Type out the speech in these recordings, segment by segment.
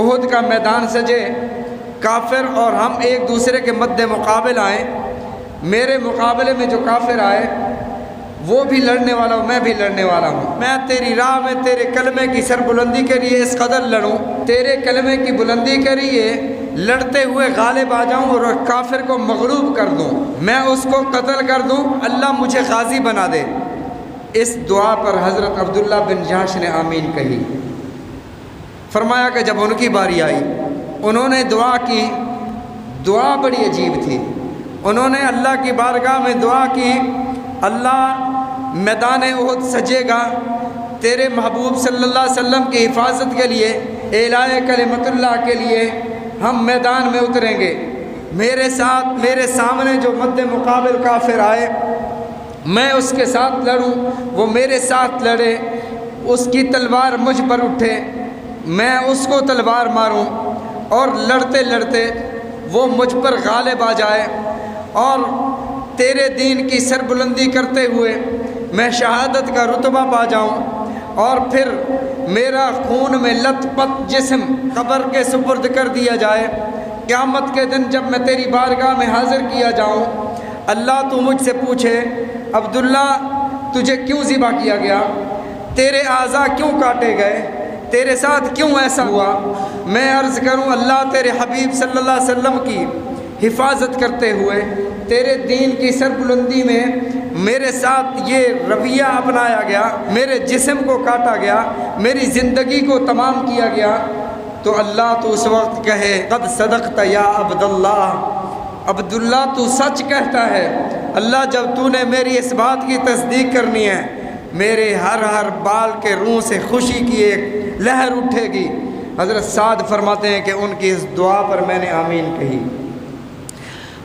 احد کا میدان سجے، کافر اور ہم ایک دوسرے کے مد مقابل آئیں، میرے مقابلے میں جو کافر آئے وہ بھی لڑنے والا ہوں، میں بھی لڑنے والا ہوں، میں تیری راہ میں تیرے کلمے کی سر بلندی کے لیے اس قدر لڑوں، تیرے کلمے کی بلندی کے لیے لڑتے ہوئے غالب آ جاؤں اور کافر کو مغلوب کر دوں، میں اس کو قتل کر دوں، اللہ مجھے غازی بنا دے۔ اس دعا پر حضرت عبداللہ بن جحش نے آمین کہی۔ فرمایا کہ جب ان کی باری آئی، انہوں نے دعا کی، دعا بڑی عجیب تھی، انہوں نے اللہ کی بارگاہ میں دعا کی، اللہ میدان احد سجے گا، تیرے محبوب صلی اللہ علیہ وسلم کی حفاظت کے لیے، اعلاء کلمت اللہ کے لیے ہم میدان میں اتریں گے، میرے ساتھ میرے سامنے جو مد مقابل کافر آئے میں اس کے ساتھ لڑوں، وہ میرے ساتھ لڑے، اس کی تلوار مجھ پر اٹھے، میں اس کو تلوار ماروں، اور لڑتے لڑتے وہ مجھ پر غالب آ جائے، اور تیرے دین کی سربلندی کرتے ہوئے میں شہادت کا رتبہ پا جاؤں، اور پھر میرا خون میں لت پت جسم قبر کے سپرد کر دیا جائے، قیامت کے دن جب میں تیری بارگاہ میں حاضر کیا جاؤں، اللہ تو مجھ سے پوچھے عبداللہ تجھے کیوں ذبح کیا گیا، تیرے اعضاء کیوں کاٹے گئے، تیرے ساتھ کیوں ایسا ہوا، میں عرض کروں اللہ تیرے حبیب صلی اللہ علیہ وسلم کی حفاظت کرتے ہوئے تیرے دین کی سربلندی میں میرے ساتھ یہ رویہ اپنایا گیا، میرے جسم کو کاٹا گیا، میری زندگی کو تمام کیا گیا، تو اللہ تو اس وقت کہے قد صدقت یا عبداللہ، عبداللہ تو سچ کہتا ہے، اللہ جب تو نے میری اس بات کی تصدیق کرنی ہے میرے ہر بال کے روح سے خوشی کی ایک لہر اٹھے گی۔ حضرت سعد فرماتے ہیں کہ ان کی اس دعا پر میں نے آمین کہی۔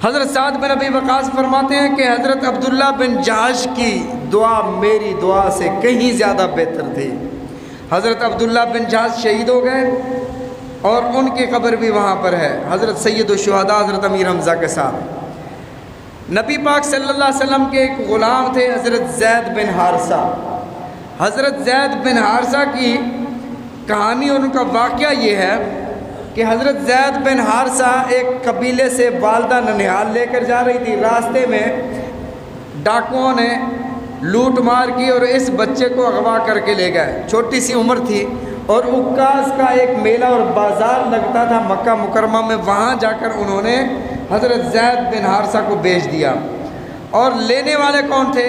حضرت سعد بن ابی وقاص فرماتے ہیں کہ حضرت عبداللہ بن جحش کی دعا میری دعا سے کہیں زیادہ بہتر تھی۔ حضرت عبداللہ بن جحش شہید ہو گئے اور ان کی قبر بھی وہاں پر ہے، حضرت سید الشہداء حضرت امیر حمزہ کے ساتھ۔ نبی پاک صلی اللہ علیہ وسلم کے ایک غلام تھے حضرت زید بن حارثہ۔ حضرت زید بن حارثہ کی کہانی اور ان کا واقعہ یہ ہے کہ حضرت زید بن حارثہ ایک قبیلے سے والدہ ننہال لے کر جا رہی تھی، راستے میں ڈاکوؤں نے لوٹ مار کی اور اس بچے کو اغوا کر کے لے گئے، چھوٹی سی عمر تھی، اور عکاظ کا ایک میلہ اور بازار لگتا تھا مکہ مکرمہ میں، وہاں جا کر انہوں نے حضرت زید بن حارثہ کو بیچ دیا۔ اور لینے والے کون تھے؟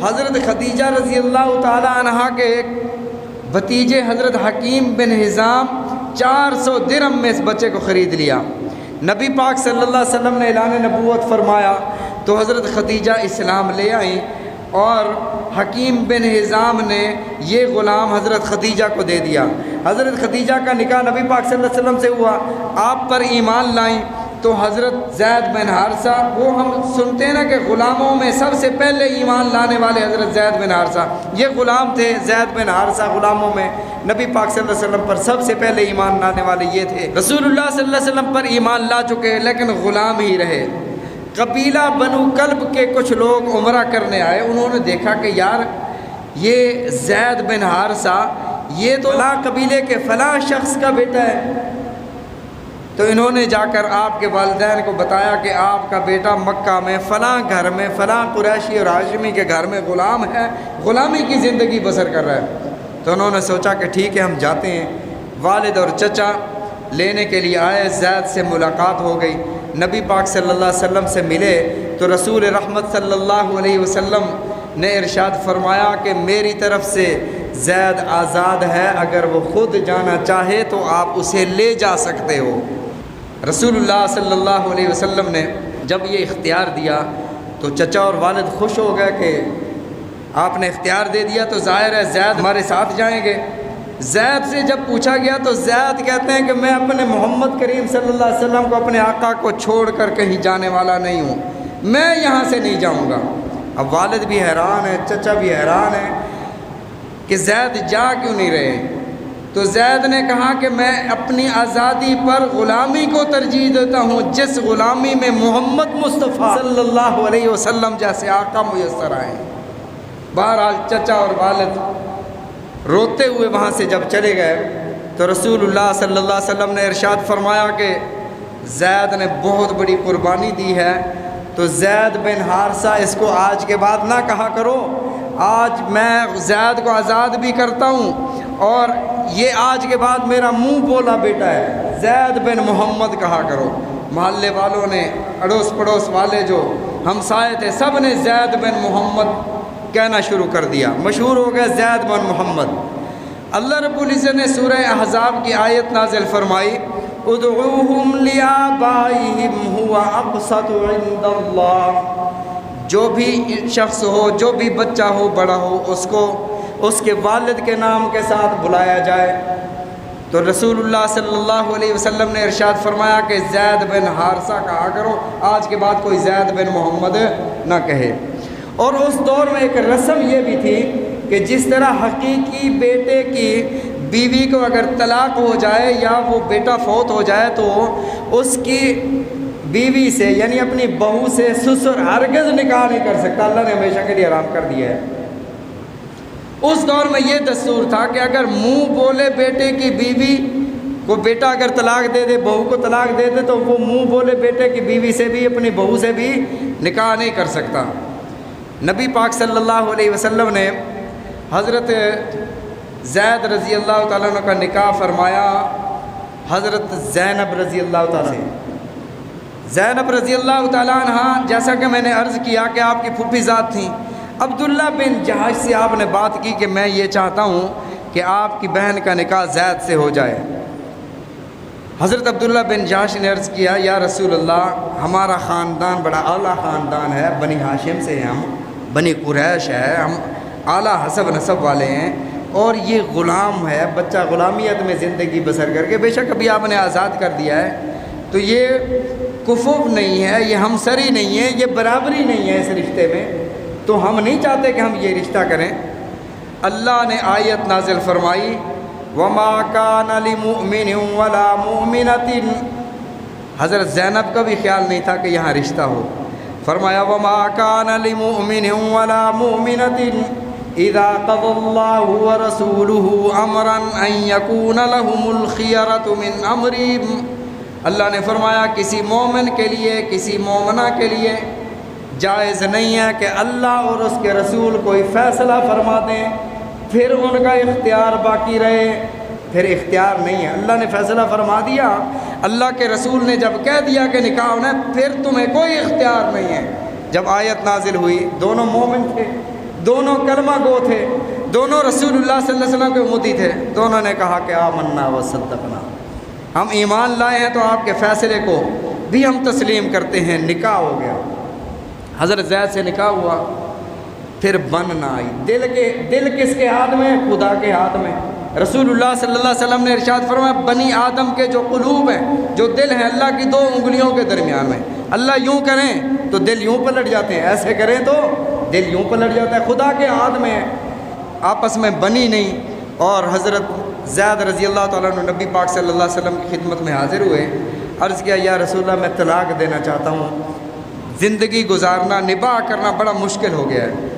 حضرت خدیجہ رضی اللہ تعالی عنہا کے ایک بھتیجے حضرت حکیم بن حزام 400 درہم میں اس بچے کو خرید لیا۔ نبی پاک صلی اللہ علیہ وسلم نے اعلان نبوت فرمایا تو حضرت خدیجہ اسلام لے آئیں، اور حکیم بن حزام نے یہ غلام حضرت خدیجہ کو دے دیا۔ حضرت خدیجہ کا نکاح نبی پاک صلی اللہ علیہ وسلم سے ہوا، آپ پر ایمان لائیں تو حضرت زید بن حارثہ، وہ ہم سنتے ہیں نا کہ غلاموں میں سب سے پہلے ایمان لانے والے حضرت زید بن حارثہ، یہ غلام تھے زید بن حارثہ، غلاموں میں نبی پاک صلی اللہ علیہ وسلم پر سب سے پہلے ایمان لانے والے یہ تھے۔ رسول اللہ صلی اللہ علیہ وسلم پر ایمان لا چکے لیکن غلام ہی رہے۔ قبیلہ بنو کلب کے کچھ لوگ عمرہ کرنے آئے، انہوں نے دیکھا کہ یار یہ زید بن حارثہ یہ تو فلاں قبیلے کے فلاں شخص کا بیٹا ہے، تو انہوں نے جا کر آپ کے والدین کو بتایا کہ آپ کا بیٹا مکہ میں فلاں گھر میں فلاں قریشی اور ہاشمی کے گھر میں غلام ہے، غلامی کی زندگی بسر کر رہا ہے۔ تو انہوں نے سوچا کہ ٹھیک ہے ہم جاتے ہیں۔ والد اور چچا لینے کے لیے آئے، زید سے ملاقات ہو گئی، نبی پاک صلی اللہ علیہ وسلم سے ملے تو رسول رحمت صلی اللہ علیہ وسلم نے ارشاد فرمایا کہ میری طرف سے زید آزاد ہے، اگر وہ خود جانا چاہے تو آپ اسے لے جا سکتے ہو۔ رسول اللہ صلی اللہ علیہ وسلم نے جب یہ اختیار دیا تو چچا اور والد خوش ہو گئے کہ آپ نے اختیار دے دیا تو ظاہر ہے زید ہمارے ساتھ جائیں گے۔ زید سے جب پوچھا گیا تو زید کہتے ہیں کہ میں اپنے محمد کریم صلی اللہ علیہ وسلم کو، اپنے آقا کو چھوڑ کر کہیں جانے والا نہیں ہوں، میں یہاں سے نہیں جاؤں گا۔ اب والد بھی حیران ہے، چچا بھی حیران ہے کہ زید جا کیوں نہیں رہے، تو زید نے کہا کہ میں اپنی آزادی پر غلامی کو ترجیح دیتا ہوں، جس غلامی میں محمد مصطفیٰ صلی اللہ علیہ وسلم جیسے آقا میسر آئے۔ بہرحال چچا اور والد روتے ہوئے وہاں سے جب چلے گئے تو رسول اللہ صلی اللہ علیہ وسلم نے ارشاد فرمایا کہ زید نے بہت بڑی قربانی دی ہے، تو زید بن حارثہ اس کو آج کے بعد نہ کہا کرو، آج میں زید کو آزاد بھی کرتا ہوں اور یہ آج کے بعد میرا منہ بولا بیٹا ہے، زید بن محمد کہا کرو۔ محلے والوں نے، اڑوس پڑوس والے جو ہمسائے تھے، سب نے زید بن محمد کہنا شروع کر دیا، مشہور ہو گیا زید بن محمد۔ اللہ رب العزت نے سورہ احزاب کی آیت نازل فرمائی، ادعوہم لآبائہم هو اقسط عند اللہ، جو بھی شخص ہو، جو بھی بچہ ہو، بڑا ہو، اس کو اس کے والد کے نام کے ساتھ بلایا جائے۔ تو رسول اللہ صلی اللہ علیہ وسلم نے ارشاد فرمایا کہ زید بن حارثہ کہا کرو، آج کے بعد کوئی زید بن محمد نہ کہے۔ اور اس دور میں ایک رسم یہ بھی تھی کہ جس طرح حقیقی بیٹے کی بیوی کو اگر طلاق ہو جائے یا وہ بیٹا فوت ہو جائے تو اس کی بیوی سے یعنی اپنی بہو سے سسر ہرگز نکاح نہیں کر سکتا، اللہ نے ہمیشہ کے لیے حرام کر دیا ہے۔ اس دور میں یہ دستور تھا کہ اگر منہ بولے بیٹے کی بیوی کو، بیٹا اگر طلاق دے دے، بہو کو طلاق دے دے، تو وہ منہ بولے بیٹے کی بیوی سے بھی، اپنی بہو سے بھی نکاح نہیں کر سکتا۔ نبی پاک صلی اللہ علیہ وسلم نے حضرت زید رضی اللہ تعالیٰ عنہ کا نکاح فرمایا حضرت زینب رضی اللہ تعالیٰ سے۔ زینب رضی اللہ تعالیٰ عنہ، جیسا کہ میں نے عرض کیا کہ آپ کی پھوپھی ذات تھیں، عبداللہ بن جہش سے آپ نے بات کی کہ میں یہ چاہتا ہوں کہ آپ کی بہن کا نکاح زید سے ہو جائے۔ حضرت عبداللہ بن جہش نے عرض کیا، یا رسول اللہ، ہمارا خاندان بڑا اعلیٰ خاندان ہے، بنی ہاشم سے ہیں ہم، بنی قریش ہے، ہم اعلیٰ حسب نسب والے ہیں، اور یہ غلام ہے، بچہ غلامیت میں زندگی بسر کر کے، بے شک ابھی آپ نے آزاد کر دیا ہے، تو یہ کفوف نہیں ہے، یہ ہمسری نہیں ہے، یہ برابری نہیں ہے اس رشتے میں، تو ہم نہیں چاہتے کہ ہم یہ رشتہ کریں۔ اللہ نے آیت نازل فرمائی، وَمَا كَانَ لِمُؤْمِنٍ وَلَا مُؤْمِنَةٍ، حضرت زینب کا بھی خیال نہیں تھا کہ یہاں رشتہ ہو۔ فرمایا وَمَا كَانَ لِمُؤْمِنٍ وَلَا مُؤْمِنَةٍ إِذَا قَضَى اللَّهُ وَرَسُولُهُ أَمْرًا أَن يَكُونَ لَهُمُ الْخِيَرَةُ مِنْ أَمْرِهِمْ، اللہ نے فرمایا کسی مومن کے لیے، کسی مومنہ کے لیے جائز نہیں ہے کہ اللہ اور اس کے رسول کوئی فیصلہ فرما دیں پھر ان کا اختیار باقی رہے، پھر اختیار نہیں ہے۔ اللہ نے فیصلہ فرما دیا، اللہ کے رسول نے جب کہہ دیا کہ نکاح ہونا ہے، پھر تمہیں کوئی اختیار نہیں ہے۔ جب آیت نازل ہوئی، دونوں مومن تھے، دونوں کلمہ گو تھے، دونوں رسول اللہ صلی اللہ علیہ وسلم کے امتی تھے، دونوں نے کہا کہ آمنا و صدقنا، ہم ایمان لائے ہیں تو آپ کے فیصلے کو بھی ہم تسلیم کرتے ہیں۔ نکاح ہو گیا، حضرت زید سے نکاح ہوا، پھر بن نہ آئی۔ دل کس کے ہاتھ میں؟ خدا کے ہاتھ میں۔ رسول اللہ صلی اللہ علیہ وسلم نے ارشاد فرمایا، بنی آدم کے جو قلوب ہیں، جو دل ہیں، اللہ کی دو انگلیوں کے درمیان میں، اللہ یوں کریں تو دل یوں پلٹ جاتے ہیں، ایسے کریں تو دل یوں پلٹ جاتا ہے، خدا کے ہاتھ میں ہے۔ آپس میں بنی نہیں، اور حضرت زید رضی اللہ تعالیٰ عنہ نبی پاک صلی اللہ علیہ وسلم کی خدمت میں حاضر ہوئے، عرض کیا، یا رسول اللہ میں طلاق دینا چاہتا ہوں، زندگی گزارنا، نباہ کرنا بڑا مشکل ہو گیا ہے۔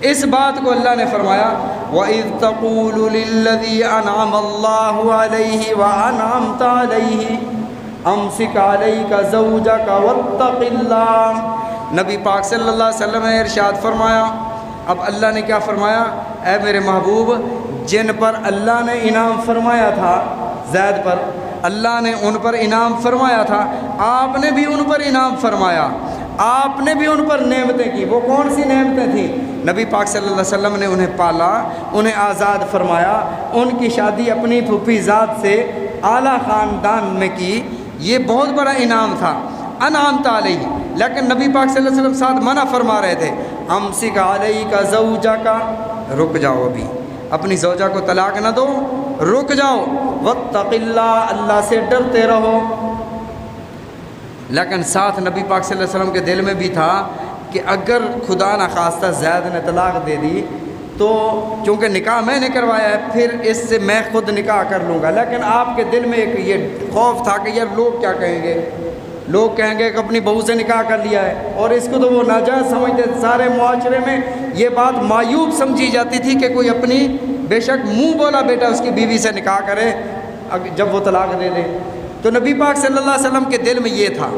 اس بات کو اللہ نے فرمایا، وَإِذْ تَقُولُ لِلَّذِي أَنْعَمَ اللَّهُ عَلَيْهِ وَأَنْعَمْتَ عَلَيْهِ أَمْسِكْ عَلَيْكَ زَوْجَكَ وَاتَّقِ اللَّهَ، نبی پاک صلی اللہ علیہ وسلم نے ارشاد فرمایا۔ اب اللہ نے کیا فرمایا؟ اے میرے محبوب، جن پر اللہ نے انعام فرمایا تھا، زید پر اللہ نے ان پر انعام فرمایا تھا، آپ نے بھی ان پر انعام فرمایا، آپ نے بھی ان پر نعمتیں کی۔ وہ کون سی نعمتیں تھیں؟ نبی پاک صلی اللہ علیہ وسلم نے انہیں پالا، انہیں آزاد فرمایا، ان کی شادی اپنی پھوپھی ذات سے اعلیٰ خاندان میں کی، یہ بہت بڑا انعام تھا۔ انعمت علیہ، لیکن نبی پاک صلی اللہ علیہ وسلم ساتھ منع فرما رہے تھے، امسک علیک زوجک، رک جاؤ، ابھی اپنی زوجہ کو طلاق نہ دو، رک جاؤ، واتق اللہ، اللہ سے ڈرتے رہو۔ لیکن ساتھ نبی پاک صلی اللہ علیہ وسلم کے دل میں بھی تھا کہ اگر خدا نخواستہ زید نے طلاق دے دی تو چونکہ نکاح میں نے کروایا ہے، پھر اس سے میں خود نکاح کر لوں گا، لیکن آپ کے دل میں ایک یہ خوف تھا کہ یار لوگ کیا کہیں گے، لوگ کہیں گے کہ اپنی بہو سے نکاح کر لیا ہے، اور اس کو تو وہ ناجائز سمجھتے، سارے معاشرے میں یہ بات معیوب سمجھی جاتی تھی کہ کوئی اپنی بے شک منہ بولا بیٹا اس کی بیوی سے نکاح کرے، جب وہ طلاق دے دے. تو نبی پاک صلی اللہ علیہ وسلم کے دل میں یہ تھا.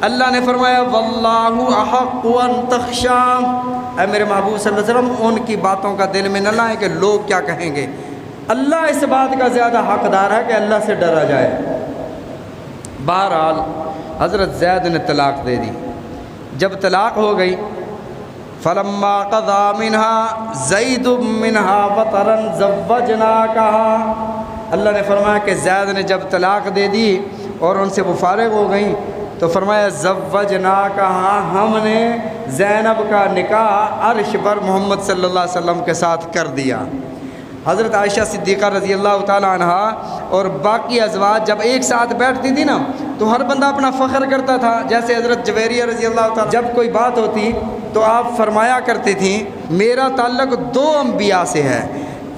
اللہ نے فرمایا واللہ احق ان تخشا، اے میرے محبوب صلی اللہ علیہ وسلم ان کی باتوں کا دل میں نہ لائیں کہ لوگ کیا کہیں گے. اللہ اس بات کا زیادہ حقدار ہے کہ اللہ سے ڈرا جائے. بہرحال حضرت زید نے طلاق دے دی. جب طلاق ہو گئی فلما قضا منها زید منها وطرا زوجناکها، اللہ نے فرمایا کہ زید نے جب طلاق دے دی اور ان سے وہ فارغ ہو گئیں تو فرمایا زوجناکها، ہم نے زینب کا نکاح عرش پر محمد صلی اللہ علیہ وسلم کے ساتھ کر دیا. حضرت عائشہ صدیقہ رضی اللہ تعالی عنہ اور باقی ازواج جب ایک ساتھ بیٹھتی تھی نا تو ہر بندہ اپنا فخر کرتا تھا. جیسے حضرت جویریہ رضی اللہ تعالی، جب کوئی بات ہوتی تو آپ فرمایا کرتی تھیں میرا تعلق 2 انبیاء سے ہے،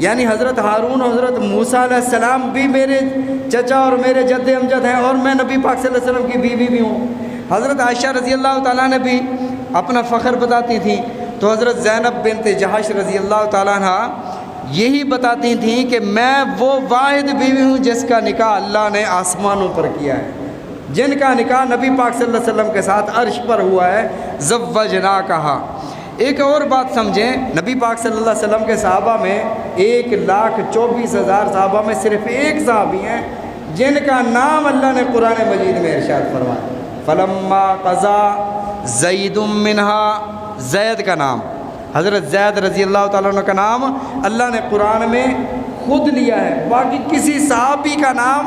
یعنی حضرت ہارون اور حضرت موسیٰ علیہ السلام بھی میرے چچا اور میرے جد امجد ہیں، اور میں نبی پاک صلی اللہ علیہ وسلم کی بیوی بھی ہوں. حضرت عائشہ رضی اللہ تعالیٰ نے بھی اپنا فخر بتاتی تھیں. تو حضرت زینب بنت جہش رضی اللہ تعالیٰ عنہ یہی بتاتی تھیں کہ میں وہ واحد بیوی ہوں جس کا نکاح اللہ نے آسمانوں پر کیا ہے، جن کا نکاح نبی پاک صلی اللہ علیہ وسلم کے ساتھ عرش پر ہوا ہے. زوجناکہا. ایک اور بات سمجھیں، نبی پاک صلی اللہ علیہ وسلم کے صحابہ میں 1,24,000 صحابہ میں صرف ایک صحابی ہیں جن کا نام اللہ نے قرآن مجید میں ارشاد فرمایا. فلما قضا زید منہا، زید کا نام، حضرت زید رضی اللہ تعالیٰ عنہ کا نام اللہ نے قرآن میں خود لیا ہے، باقی کسی صحابی کا نام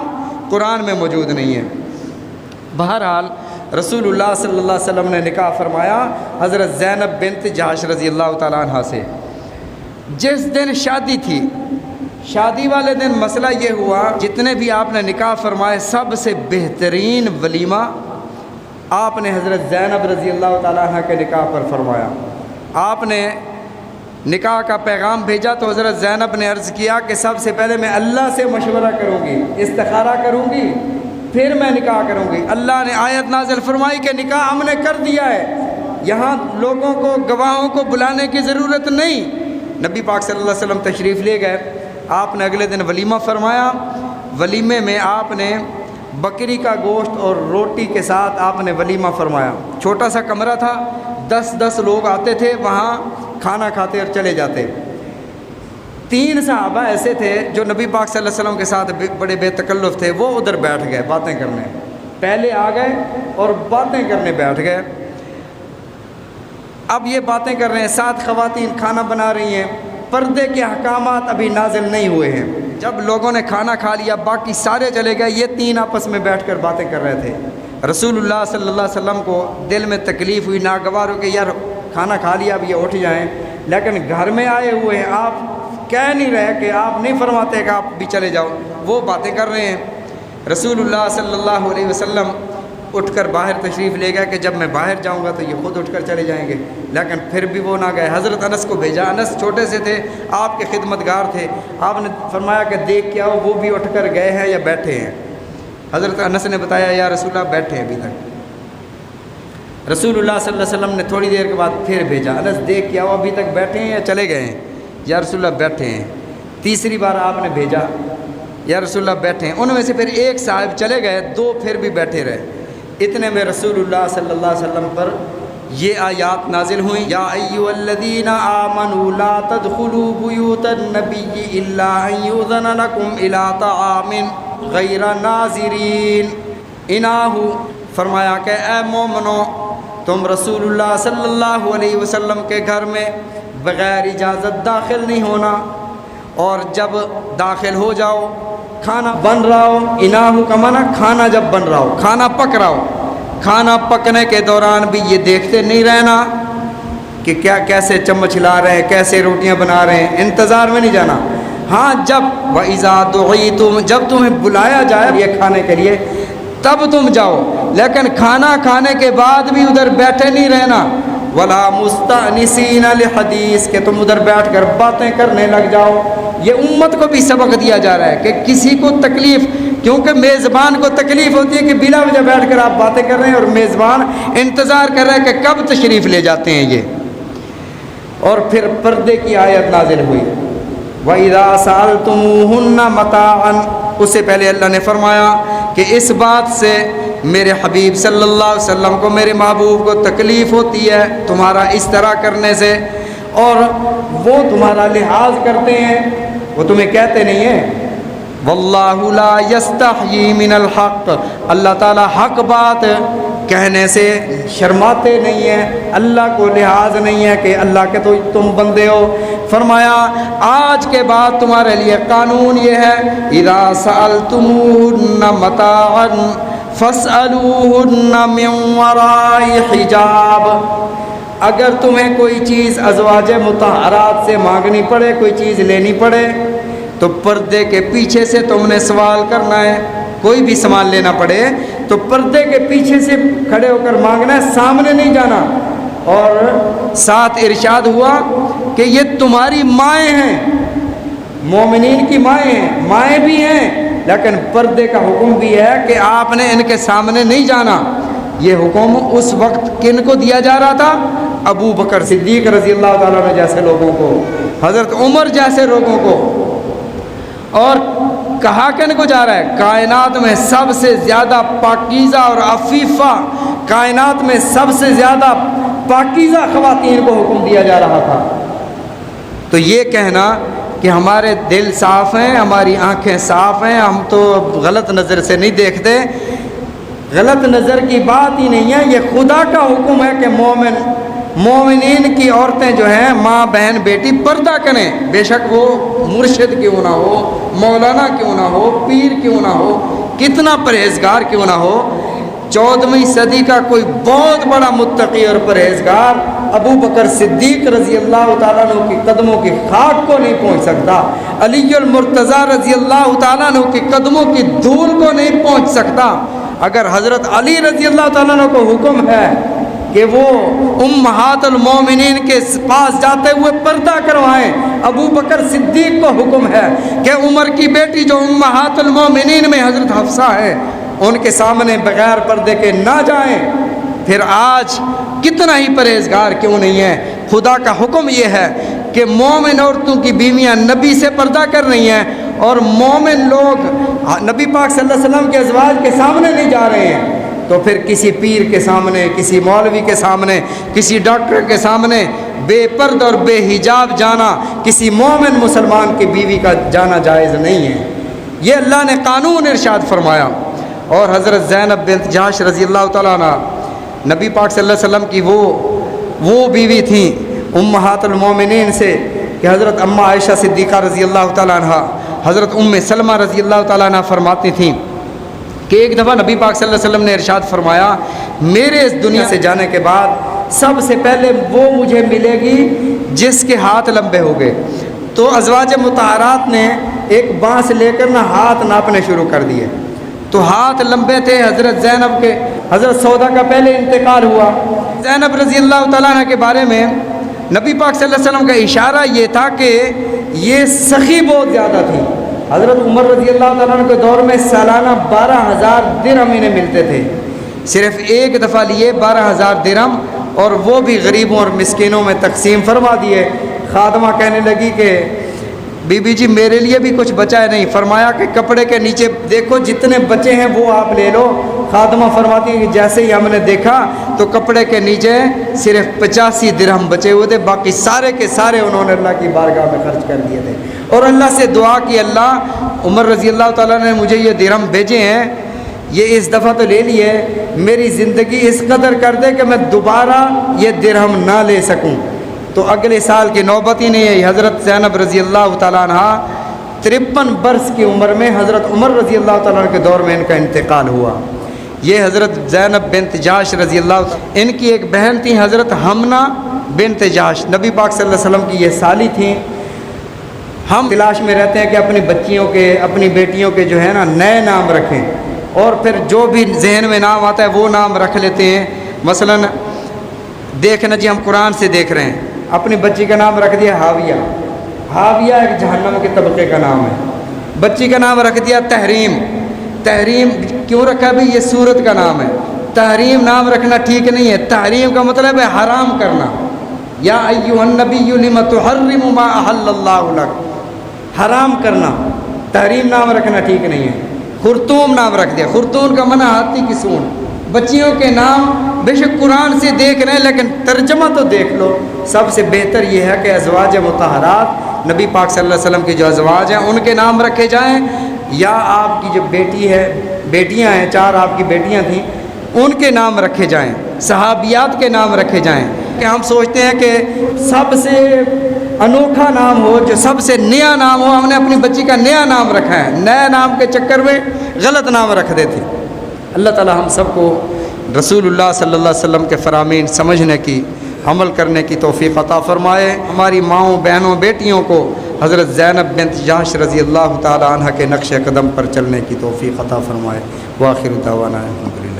قرآن میں موجود نہیں ہے. بہرحال رسول اللہ صلی اللہ علیہ وسلم نے نکاح فرمایا حضرت زینب بنت جہش رضی اللہ تعالیٰ عنہ سے. جس دن شادی تھی، شادی والے دن مسئلہ یہ ہوا جتنے بھی آپ نے نکاح فرمائے سب سے بہترین ولیمہ آپ نے حضرت زینب رضی اللہ تعالیٰ عنہ کے نکاح پر فرمایا. آپ نے نکاح کا پیغام بھیجا تو حضرت زینب نے عرض کیا کہ سب سے پہلے میں اللہ سے مشورہ کروں گی، استخارہ کروں گی، پھر میں نکاح کروں گی. اللہ نے آیت نازل فرمائی کہ نکاح ہم نے کر دیا ہے، یہاں لوگوں کو گواہوں کو بلانے کی ضرورت نہیں. نبی پاک صلی اللہ علیہ وسلم تشریف لے گئے. آپ نے اگلے دن ولیمہ فرمایا. ولیمے میں آپ نے بکری کا گوشت اور روٹی کے ساتھ آپ نے ولیمہ فرمایا. چھوٹا سا کمرہ تھا، 10 لوگ آتے تھے، وہاں کھانا کھاتے اور چلے جاتے. 3 صحابہ ایسے تھے جو نبی پاک صلی اللہ علیہ وسلم کے ساتھ بڑے بے تکلف تھے، وہ ادھر بیٹھ گئے باتیں کرنے. پہلے آ گئے اور باتیں کرنے بیٹھ گئے. اب یہ باتیں کر رہے ہیں، 7 خواتین کھانا بنا رہی ہیں. پردے کے احکامات ابھی نازل نہیں ہوئے ہیں. جب لوگوں نے کھانا کھا لیا باقی سارے چلے گئے، یہ 3 آپس میں بیٹھ کر باتیں کر رہے تھے. رسول اللہ صلی اللہ علیہ وسلم کو دل میں تکلیف ہوئی، ناگوار ہو کہ یار کھانا کھا لیا اب یہ اٹھ جائیں، لیکن گھر میں آئے ہوئے ہیں، آپ کہہ نہیں رہے کہ آپ نہیں فرماتے کہ آپ بھی چلے جاؤ. وہ باتیں کر رہے ہیں. رسول اللہ صلی اللہ علیہ وسلم اٹھ کر باہر تشریف لے گیا کہ جب میں باہر جاؤں گا تو یہ خود اٹھ کر چلے جائیں گے، لیکن پھر بھی وہ نہ گئے. حضرت انس کو بھیجا. انس چھوٹے سے تھے، آپ کے خدمتگار تھے. آپ نے فرمایا کہ دیکھ کے آؤ وہ بھی اٹھ کر گئے ہیں یا بیٹھے ہیں. حضرت انس نے بتایا یا رسول اللہ بیٹھے ہیں ابھی تک. رسول اللہ صلی اللہ علیہ وسلم نے تھوڑی دیر کے بعد پھر بھیجا. انس دیکھ کے آؤ ابھی تک بیٹھے ہیں یا چلے گئے ہیں؟ یا رسول اللہ بیٹھے ہیں. تیسری بار آپ نے بھیجا، یا رسول اللہ بیٹھے ہیں. ان میں سے پھر ایک صاحب چلے گئے، 2 پھر بھی بیٹھے رہے. اتنے میں رسول اللہ صلی اللہ علیہ وسلم پر یہ آیات نازل ہوئیں، یا ایھا الذین آمنوا لا تدخلوا بیوت النبی الا ان یؤذن لکم الی طعام غیر ناظرین اناہ. فرمایا کہ اے مومنو، تم رسول اللہ صلی اللہ علیہ وسلم کے گھر میں بغیر اجازت داخل نہیں ہونا، اور جب داخل ہو جاؤ کھانا بن رہا ہو، اناہ کا معنی کھانا جب بن رہا ہو، کھانا پک رہا ہو، کھانا پکنے کے دوران بھی یہ دیکھتے نہیں رہنا کہ کیا کیسے چمچ لا رہے ہیں، کیسے روٹیاں بنا رہے ہیں، انتظار میں نہیں جانا. ہاں جب وَإِذَا دُعِيتُمْ، جب تمہیں بلایا جائے یہ کھانے کے لیے تب تم جاؤ، لیکن کھانا کھانے کے بعد بھی ادھر بیٹھے نہیں رہنا. وَلَا مُسْتَأْنِسِينَ لِحَدِيثٍ، کہ تم ادھر بیٹھ کر باتیں کرنے لگ جاؤ. یہ امت کو بھی سبق دیا جا رہا ہے کہ کسی کو تکلیف، کیونکہ میزبان کو تکلیف ہوتی ہے کہ بلا وجہ بیٹھ کر آپ باتیں کر رہے ہیں، اور میزبان انتظار کر رہا ہے کہ کب تشریف لے جاتے ہیں یہ. اور پھر پردے کی آیت نازل ہوئی، وَإِذَا سَأَلْتُمُوهُنَّ مَتَاعًا، اس سے پہلے اللہ نے فرمایا کہ اس بات سے میرے حبیب صلی اللہ علیہ وسلم کو, میرے محبوب کو تکلیف ہوتی ہے تمہارا اس طرح کرنے سے, اور وہ تمہارا لحاظ کرتے ہیں, وہ تمہیں کہتے نہیں ہیں. واللہ لا یستحیی من الحق, اللہ تعالیٰ حق بات کہنے سے شرماتے نہیں ہیں, اللہ کو لحاظ نہیں ہے کہ اللہ کے تو تم بندے ہو. فرمایا آج کے بعد تمہارے لیے قانون یہ ہے, اذا سألتموہن متاعا فاسألوہن من وراء حجاب, اگر تمہیں کوئی چیز ازواج مطہرات سے مانگنی پڑے, کوئی چیز لینی پڑے, تو پردے کے پیچھے سے تم نے سوال کرنا ہے. کوئی بھی سامان لینا پڑے تو پردے کے پیچھے سے کھڑے ہو کر مانگنا ہے, سامنے نہیں جانا. اور ساتھ ارشاد ہوا کہ یہ تمہاری مائیں ہیں, مومنین کی مائیں ہیں, مائیں بھی ہیں, لیکن پردے کا حکم بھی ہے کہ آپ نے ان کے سامنے نہیں جانا. یہ حکم اس وقت کن کو دیا جا رہا تھا؟ ابو بکر صدیق رضی اللہ تعالیٰ عنہ جیسے لوگوں کو, حضرت عمر جیسے لوگوں کو. اور کہا کن کو جا رہا ہے؟ کائنات میں سب سے زیادہ پاکیزہ اور عفیفہ, کائنات میں سب سے زیادہ پاکیزہ خواتین کو حکم دیا جا رہا تھا. تو یہ کہنا کہ ہمارے دل صاف ہیں, ہماری آنکھیں صاف ہیں, ہم تو غلط نظر سے نہیں دیکھتے, غلط نظر کی بات ہی نہیں ہے. یہ خدا کا حکم ہے کہ مومنین کی عورتیں جو ہیں, ماں بہن بیٹی, پردہ کریں. بے شک وہ مرشد کیوں نہ ہو, مولانا کیوں نہ ہو, پیر کیوں نہ ہو, کتنا پرہیزگار کیوں نہ ہو. 14ویں صدی کا کوئی بہت بڑا متقی اور پرہیزگار ابو بکر صدیق رضی اللہ تعالیٰ عنہ کی قدموں کی خاک کو نہیں پہنچ سکتا, علی المرتضیٰ رضی اللہ تعالیٰ عنہ کی قدموں کی دھول کو نہیں پہنچ سکتا. اگر حضرت علی رضی اللہ تعالیٰ عنہ کو حکم ہے کہ وہ امہات المومنین کے پاس جاتے ہوئے پردہ کروائیں, ابو بکر صدیق کو حکم ہے کہ عمر کی بیٹی جو امہات المومنین میں حضرت حفصہ ہے, ان کے سامنے بغیر پردے کے نہ جائیں. پھر آج کتنا ہی پرہیزگار کیوں نہیں ہے. خدا کا حکم یہ ہے کہ مومن عورتوں کی بیویاں نبی سے پردہ کر رہی ہیں, اور مومن لوگ نبی پاک صلی اللہ علیہ وسلم کے ازواج کے سامنے نہیں جا رہے ہیں. تو پھر کسی پیر کے سامنے, کسی مولوی کے سامنے, کسی ڈاکٹر کے سامنے بے پرد اور بے حجاب جانا کسی مومن مسلمان کی بیوی کا جانا جائز نہیں ہے. یہ اللہ نے قانون ارشاد فرمایا. اور حضرت زینب بنت جہش رضی اللہ تعالیٰ عنہ نبی پاک صلی اللہ علیہ وسلم کی وہ بیوی تھیں امہات المومنین سے کہ حضرت اماں عائشہ صدیقہ رضی اللہ تعالیٰ عنہ, حضرت ام سلمہ رضی اللہ تعالیٰ عنہ فرماتی تھیں کہ ایک دفعہ نبی پاک صلی اللہ علیہ وسلم نے ارشاد فرمایا, میرے اس دنیا سے جانے کے بعد سب سے پہلے وہ مجھے ملے گی جس کے ہاتھ لمبے ہو گئے. تو ازواج مطہرات نے ایک بانس لے کر نہ ہاتھ ناپنے شروع کر دیے. تو ہاتھ لمبے تھے حضرت زینب کے. حضرت سودا کا پہلے انتقال ہوا. زینب رضی اللہ تعالیٰ عنہ کے بارے میں نبی پاک صلی اللہ علیہ وسلم کا اشارہ یہ تھا کہ یہ سخی بہت زیادہ تھی. حضرت عمر رضی اللہ تعالیٰ عنہ کے دور میں سالانہ 12,000 درہم انہیں ملتے تھے. صرف ایک دفعہ لیے 12,000 درہم, اور وہ بھی غریبوں اور مسکینوں میں تقسیم فرما دیے. خادمہ کہنے لگی کہ بی بی جی میرے لیے بھی کچھ بچا ہے نہیں. فرمایا کہ کپڑے کے نیچے دیکھو جتنے بچے ہیں وہ آپ لے لو. خادمہ فرماتی ہے کہ جیسے ہی ہم نے دیکھا تو کپڑے کے نیچے صرف 85 درہم بچے ہوئے تھے, باقی سارے کے سارے انہوں نے اللہ کی بارگاہ میں خرچ کر دیے تھے. اور اللہ سے دعا کی, اللہ عمر رضی اللہ تعالیٰ نے مجھے یہ درہم بھیجے ہیں, یہ اس دفعہ تو لے لیے, میری زندگی اس قدر کر دے کہ میں دوبارہ یہ درہم نہ لے سکوں. تو اگلے سال کی نوبت ہی نہیں ہے. حضرت زینب رضی اللہ تعالیٰ عنہ 53 برس کی عمر میں حضرت عمر رضی اللہ تعالیٰ عنہ کے دور میں ان کا انتقال ہوا. یہ حضرت زینب بنت جہش رضی اللہ, ان کی ایک بہن تھی حضرت حمنہ بنت جہش, نبی پاک صلی اللہ علیہ وسلم کی یہ سالی تھیں. ہم تلاش میں رہتے ہیں کہ اپنی بچیوں کے, اپنی بیٹیوں کے جو ہے نا نئے نام رکھیں, اور پھر جو بھی ذہن میں نام آتا ہے وہ نام رکھ لیتے ہیں. مثلا دیکھنا جی, ہم قرآن سے دیکھ رہے ہیں, اپنی بچی کا نام رکھ دیا حاویہ. حاویہ ایک جہنم کے طبقے کا نام ہے. بچی کا نام رکھ دیا تحریم. تحریم کیوں رکھا بھی؟ یہ سورت کا نام ہے. تحریم نام رکھنا ٹھیک نہیں ہے. تحریم کا مطلب ہے حرام کرنا. یا ایھا النبی لم تحرم ما احل اللہ لک, حرام کرنا. تحریم نام رکھنا ٹھیک نہیں ہے. خرطوم نام رکھ دیا. خرطوم کا منع ہاتھی کی سونڈ. بچیوں کے نام بے شک قرآن سے دیکھ رہے ہیں لیکن ترجمہ تو دیکھ لو. سب سے بہتر یہ ہے کہ ازواج مطہرات نبی پاک صلی اللہ علیہ وسلم کے جو ازواج ہیں ان کے نام رکھے جائیں، یا آپ کی جو بیٹی ہے، بیٹیاں ہیں 4 آپ کی بیٹیاں تھیں، ان کے نام رکھے جائیں. صحابیات کے نام رکھے جائیں. کہ ہم سوچتے ہیں کہ سب سے انوکھا نام ہو، جو سب سے نیا نام ہو. ہم نے اپنی بچی کا نیا نام رکھا ہے، نئے نام کے چکر میں غلط نام رکھ دیتے. اللہ تعالی ہم سب کو رسول اللہ صلی اللہ علیہ وسلم کے فرامین سمجھنے کی، عمل کرنے کی توفیق عطا فرمائے. ہماری ماؤں، بہنوں، بیٹیوں کو حضرت زینب بنت جحش رضی اللہ تعالی عنہ کے نقش قدم پر چلنے کی توفیق عطا فرمائے. وآخر دعوانا الحمدللہ.